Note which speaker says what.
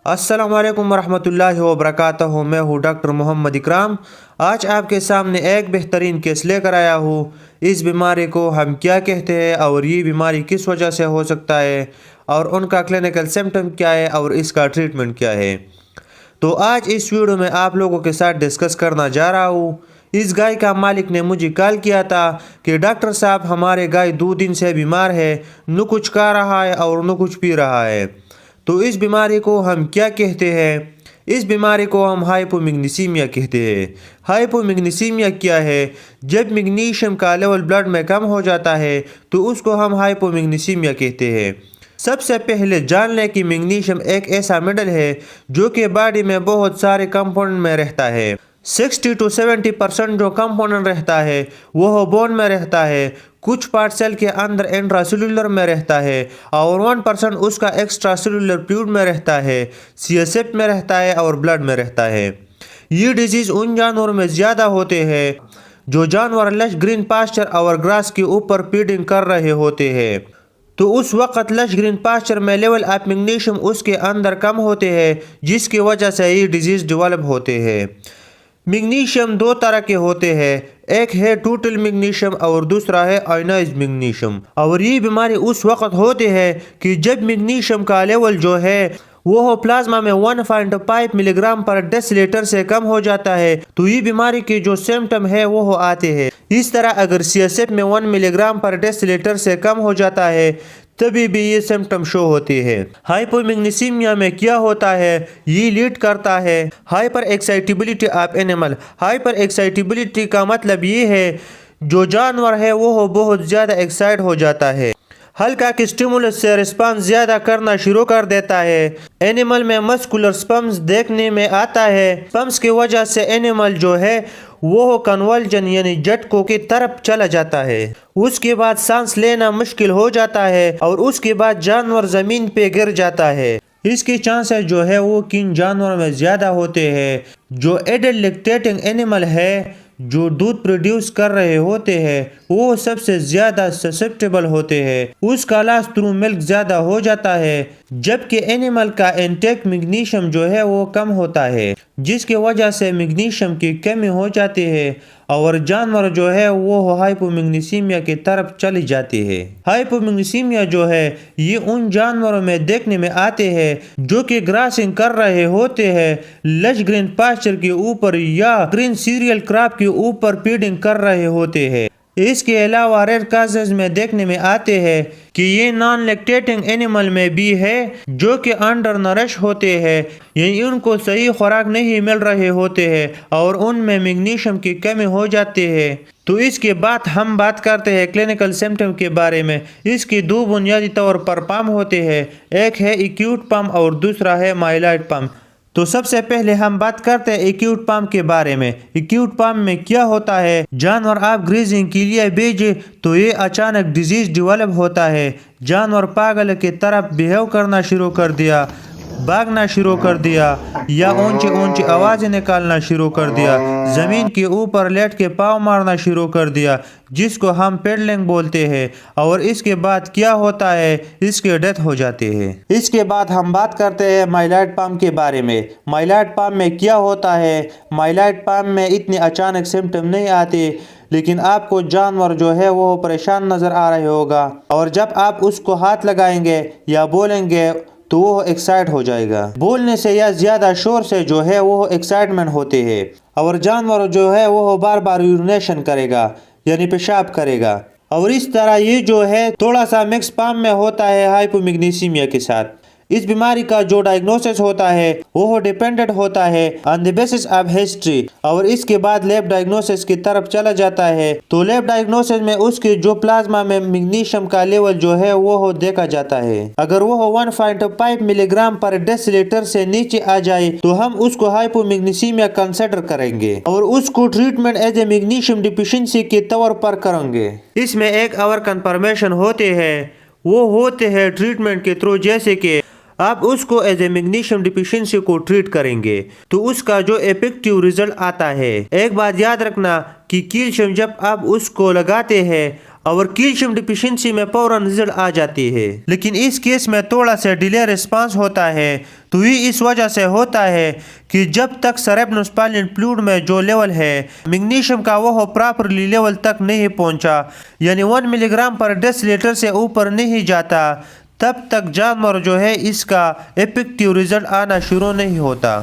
Speaker 1: अस्सलाम वालेकुम वरहमतुल्लाहि वबरकातुहू। मैं हूँ डॉक्टर मोहम्मद इकराम। आज आपके सामने एक बेहतरीन केस लेकर आया हूँ। इस बीमारी को हम क्या कहते हैं और ये बीमारी किस वजह से हो सकता है और उनका क्लिनिकल सिम्टम क्या है और इसका ट्रीटमेंट क्या है। तो आज इस वीडियो में आप लोगों के साथ डिस्कस करना जा रहा हूँ। इस गाय का मालिक ने मुझे कॉल किया था कि डॉक्टर साहब हमारे गाय 2 दिन से बीमार है, न कुछ खा रहा है और न कुछ पी रहा है। तो इस बीमारी को हम क्या कहते हैं? इस बीमारी को हम हाइपोमैग्नीसीमिया कहते हैं। हाइपोमैग्नीसीमिया क्या है? जब मैग्नीशियम का लेवल ब्लड में कम हो जाता है तो उसको हम हाइपोमैग्नीसीमिया कहते हैं। सबसे पहले जान लें कि मैग्नीशियम एक ऐसा मेटल है जो कि बॉडी में बहुत सारे कंपाउंड में रहता है। 60 to 70% जो कंपाउंड रहता है वो बोन में रहता है, कुछ पार्ट सेल के अंदर इंट्रासेलुलर में रहता है और 1% उसका एक्स्ट्रा सेलुलर फ्लूइड में रहता है, सीएसएफ में रहता है और ब्लड में रहता है। ये डिजीज़ उन जानवरों में ज़्यादा होते हैं जो जानवर लश ग्रीन पास्चर और ग्रास के ऊपर फीडिंग कर रहे होते हैं। तो उस वक्त लश ग्रीन पास्चर में लेवल ऑफ मैग्नीशियम उसके अंदर कम होते हैं, जिसकी वजह से ये डिजीज़ डेवलप होते हैं। मैग्नीशियम 2 तरह के होते हैं, एक है टोटल मैग्नीशियम और दूसरा है आयनाइज्ड मैग्नीशियम। और ये बीमारी उस वक्त होती है कि जब मैग्नीशियम का लेवल जो है वो प्लाज्मा में 1.5 मिलीग्राम पर डेसीलीटर से कम हो जाता है, तो ये बीमारी के जो सिम्टम है वो आते हैं। इस तरह अगर सीएसएफ में 1 मिलीग्राम पर डेसीलीटर से कम हो जाता है तभी भी ये सिम्टम शो होते हैं। हाइपोमैग्नीसीमिया में क्या होता है? ये लीड करता है hyper excitability of animal. Hyper excitability का मतलब ये है जो जानवर है वो बहुत ज़्यादा एक्साइट हो जाता है, हल्का की स्टिमुलस से रिस्पांस ज़्यादा करना शुरू कर देता है। एनिमल में मस्कुलर स्पम्स देखने में आता है। स्पम्स की वजह से एनिमल जो है वो कन्वल्जन यानी झटकों की तरफ चला जाता है। उसके बाद सांस लेना मुश्किल हो जाता है और उसके बाद जानवर ज़मीन पे गिर जाता है। इसके चांसेस जो है वो किन जानवरों में ज़्यादा होते हैं? जो एडल्ट लैक्टेटिंग एनिमल है, जो दूध प्रोड्यूस कर रहे होते हैं, वो सबसे ज़्यादा ससेप्टेबल होते हैं। उसका लॉस थ्रू मिल्क ज़्यादा हो जाता है, जबकि एनिमल का इंटेक मैग्नीशियम जो है वो कम होता है, जिसकी वजह से मैग्नीशियम की कमी हो जाती है और जानवर जो है वो हाइपोमैग्नीसीमिया की तरफ चली जाती है। हाइपोमैग्नीसीमिया जो है ये उन जानवरों में देखने में आते हैं जो कि ग्रासिंग कर रहे होते हैं, लश ग्रीन पास्चर के ऊपर या ग्रीन सीरियल क्रॉप के ऊपर फीडिंग कर रहे होते हैं। इसके अलावा रेयर केसेस में देखने में आते हैं कि ये नॉन लैक्टेटिंग एनिमल में भी है जो कि अंडर नरिश होते हैं, यानी उनको सही खुराक नहीं मिल रहे होते हैं और उनमें मैग्नीशियम की कमी हो जाती है। तो इसके बाद हम बात करते हैं क्लिनिकल सिम्टम के बारे में। इसके 2 बुनियादी तौर पर पम होते हैं, एक है एक्यूट पम और दूसरा है माइल्ड पम। तो सबसे पहले हम बात करते हैं एक्यूट पम के बारे में। एक्यूट पम में क्या होता है? जानवर आप ग्रीजिंग के लिए भेजे तो ये अचानक डिजीज डेवलप होता है, जानवर पागल की तरफ बिहेव करना शुरू कर दिया, भागना शुरू कर दिया या ऊंची ऊंची आवाज़ें निकालना शुरू कर दिया, ज़मीन के ऊपर लेट के पाँव मारना शुरू कर दिया, जिसको हम पेडलिंग बोलते हैं। और इसके बाद क्या होता है? इसकी डेथ हो जाती है। इसके बाद हम बात करते हैं माइल्ड पम के बारे में। माइल्ड पम में क्या होता है? माइल्ड पम में इतने अचानक सिम्टम नहीं आते, लेकिन आपको जानवर जो है वो परेशान नज़र आ रहे होगा और जब आप उसको हाथ लगाएंगे या बोलेंगे तो वो एक्साइट हो जाएगा। बोलने से या ज़्यादा शोर से जो है वो एक्साइटमेंट होते हैं और जानवर जो है वो बार बार यूरिनेशन करेगा यानी पेशाब करेगा। और इस तरह ये जो है थोड़ा सा मिक्स पम में होता है हाइपोमैग्नीसीमिया के साथ। इस बीमारी का जो डायग्नोसिस होता है वो डिपेंडेंट होता है on the basis of history और इसके बाद लैब डायग्नोसिस की तरफ चला जाता है। तो लैब डायग्नोसिस में उसके जो प्लाज्मा में मैग्नीशियम का लेवल जो है वो देखा जाता है। अगर वो 1.5 मिलीग्राम पर डेसीलीटर से नीचे आ जाए तो हम उसको हाइपोमैग्नीसीमिया कंसिडर करेंगे और उसको treatment as a magnesium deficiency के तौर पर करेंगे। इसमें एक और कंफर्मेशन होते हैं, वो होते हैं ट्रीटमेंट के थ्रू, जैसे कि आप उसको एज ए मैग्नीशियम डिफिशियंसी को ट्रीट करेंगे तो उसका जो इफेक्टिव रिजल्ट आता है। एक बात याद रखना कि कैल्शियम जब आप उसको लगाते हैं اور کیلشیم ڈیفیشنسی میں فوراً رزلٹ آ جاتی ہے، لیکن اس کیس میں تھوڑا سا ڈیلے رسپانس ہوتا ہے۔ تو یہ اس وجہ سے ہوتا ہے کہ جب تک سیریبروسپائنل فلوئڈ میں جو لیول ہے میگنیشیم کا وہ پراپرلی لیول تک نہیں پہنچا، یعنی 1 ملی گرام پر ڈیسی لیٹر سے اوپر نہیں جاتا، تب تک جانور جو ہے اس کا افیکٹو رزلٹ آنا شروع نہیں ہوتا۔